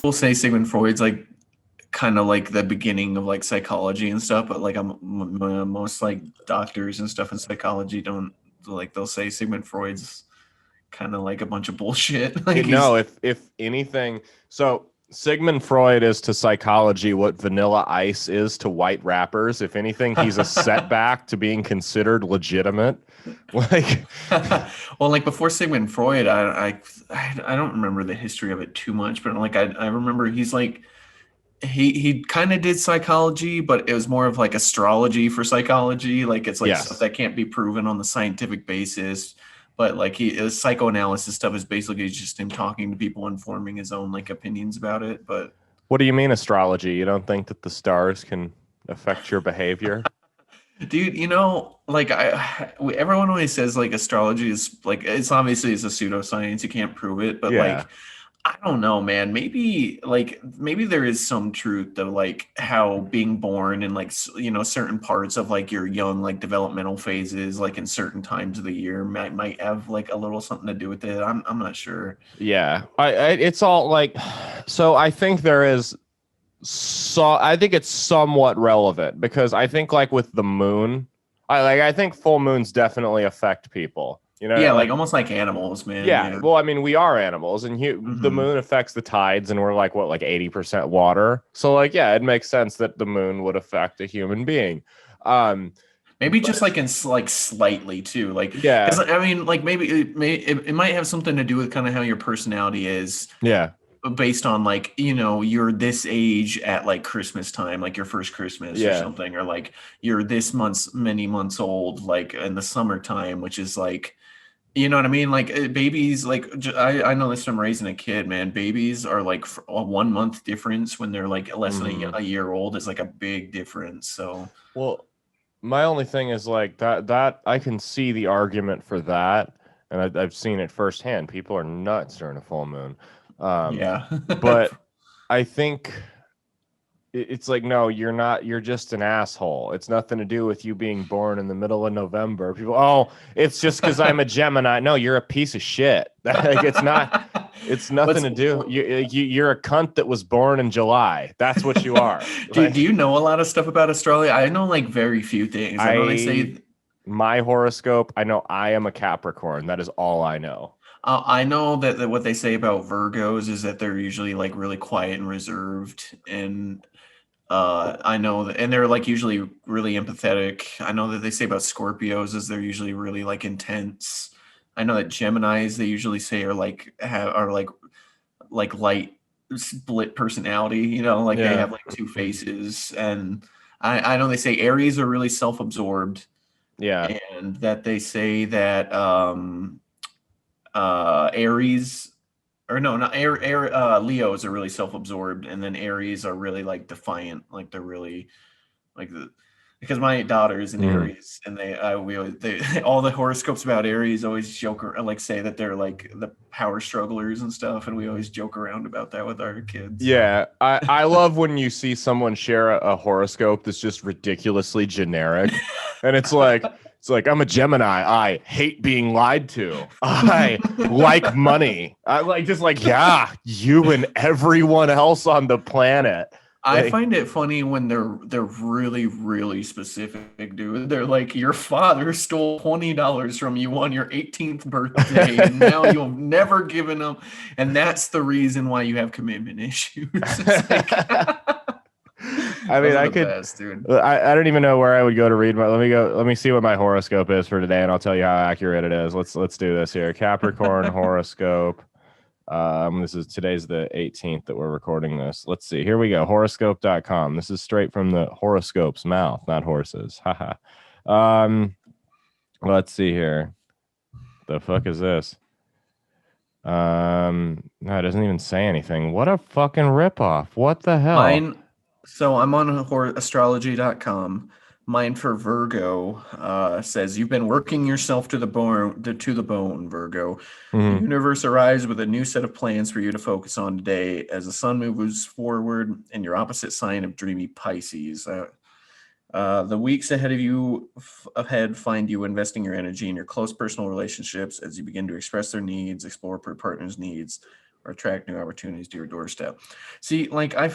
We'll say Sigmund Freud's like kind of like the beginning of like psychology and stuff, but like most like doctors and stuff in psychology don't like they'll say Sigmund Freud's kind of like a bunch of bullshit. Like No, he's if anything, so Sigmund Freud is to psychology what Vanilla Ice is to white rappers. If anything, he's a setback to being considered legitimate. Like, well, like before Sigmund Freud, I don't remember the history of it too much, but like I remember he's like he kind of did psychology, but it was more of like astrology for psychology. Like it's like stuff yes. that can't be proven on the scientific basis. But like his psychoanalysis stuff is basically just him talking to people and forming his own like opinions about it. But What do you mean astrology? You don't think that the stars can affect your behavior? dude, like everyone always says like astrology is like it's obviously it's a pseudoscience. You can't prove it, but Yeah. like I don't know, man. Maybe there is some truth to like how being born in like certain parts of like your young like developmental phases, like in certain times of the year, might have like a little something to do with it. I'm not sure. Yeah. It's all like, so I think there is, so I think it's somewhat relevant because I think like with the moon, I think full moons definitely affect people. You know, Yeah, like like, almost like animals, man. yeah, Yeah. well, I mean, we are animals, and the Hmm. moon affects the tides, and we're like what, like 80% water. So, like, yeah, it makes sense that the moon would affect a human being. Um, Maybe but just like like slightly too, like because yeah, I mean, like maybe it might have something to do with kind of how your personality is yeah, based on like you're this age at like Christmas time, like your first Christmas or yeah, something, or like you're this many months old like in the summertime, which is like you know what I mean, like babies like I know this from raising a kid, man. Babies are like a 1 month difference when they're like less than hmm. a year old is like a big difference. So Well, my only thing is like that I can see the argument for that, and I've seen it firsthand. People are nuts during a full moon. Um, yeah. but I think it's like, no, you're not, you're just an asshole. It's nothing to do with you being born in the middle of November. People, oh, it's just because I'm a Gemini. No, you're a piece of shit. Like, it's nothing What's to do. You're a cunt that was born in July. That's what you are. do you Like, know a lot of stuff about Australia? I know like very few things. I know they I, say my horoscope, I know I am a Capricorn. That is all I know. I know that what they say about Virgos is that they're usually like really quiet and reserved, and I know that, and they're like usually really empathetic. I know that they say about Scorpios is they're usually really like intense. I know that Geminis they usually say are like light split personality. Like they Yeah. have like two faces, and I know they say Aries are really self-absorbed, Yeah. and that they say that Aries or no, not Leos are really self-absorbed, and then Aries are really like defiant, like they're really like the because my daughter is in Mhm. Aries, and we always all the horoscopes about Aries always joke or like say that they're like the power strugglers and stuff, and we always joke around about that with our kids. Yeah, I love when you see someone share a horoscope that's just ridiculously generic, and it's like I'm a Gemini. I hate being lied to. I like money. I like just like, yeah, you and everyone else on the planet. I Like, find it funny when they're really really specific, dude. They're like, your father stole $20 from you on your 18th birthday, and now you've never given him, and that's the reason why you have commitment issues. It's like I mean, those are I the could. best, dude. I don't even know where I would go to read my. Let me go. Let me see what my horoscope is for today, and I'll tell you how accurate it is. Let's do this here. Capricorn horoscope. This is today's the 18th that we're recording this. Let's see. Here we go. Horoscope.com. This is straight from the horoscope's mouth, not horses. Haha. Let's see here. The fuck is this? No, it doesn't even say anything. What a fucking ripoff. What the hell? Mine, so I'm on astrology.com. Mine for Virgo says you've been working yourself to the bone, Virgo. The Hmm. universe arrives with a new set of plans for you to focus on today as the sun moves forward in your opposite sign of dreamy Pisces. The weeks ahead find you investing your energy in your close personal relationships as you begin to express their needs, explore per partner's needs, or attract new opportunities to your doorstep. See, like I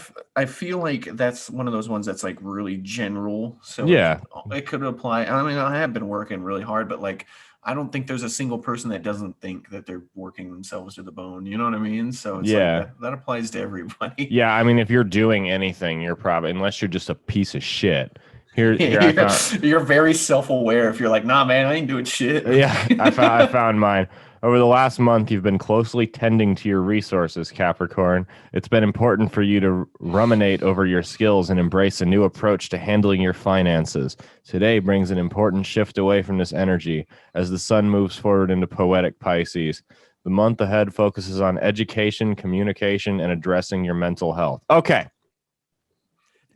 feel like that's one of those ones that's like really general, so Yeah. it could apply. I mean, I have been working really hard, but like I don't think there's a single person that doesn't think that they're working themselves to the bone. You know what I mean? So it's like Yeah. that applies to everybody. Yeah. I mean, if you're doing anything, you're probably, unless you're just a piece of shit. Here I you're, found, you're very self-aware if you're like, nah, man, I ain't doing shit. yeah, I found mine. Over the last month, you've been closely tending to your resources, Capricorn. It's been important for you to ruminate over your skills and embrace a new approach to handling your finances. Today brings an important shift away from this energy as the sun moves forward into poetic Pisces. The month ahead focuses on education, communication, and addressing your mental health. Okay.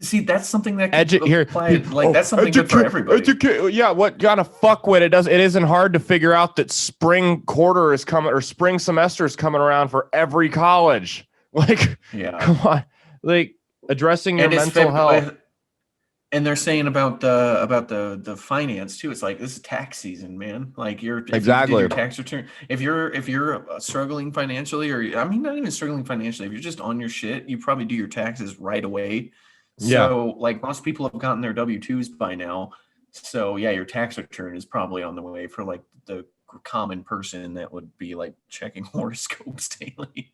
See, that's something that could Here, apply. Like that's something good for everybody. yeah, what gotta fuck with it does it isn't hard to figure out that spring quarter is coming or spring semester is coming around for every college. Like, Yeah, come on, like addressing your and it's mental health. and they're saying about the finance too. It's like this is tax season, man. Like if you did Exactly. your tax return, if you're struggling financially, or I mean not even struggling financially, if you're just on your shit, you probably do your taxes right away. Yeah. So like most people have gotten their W-2s by now. So yeah, your tax return is probably on the way for like the common person that would be like checking horoscopes daily.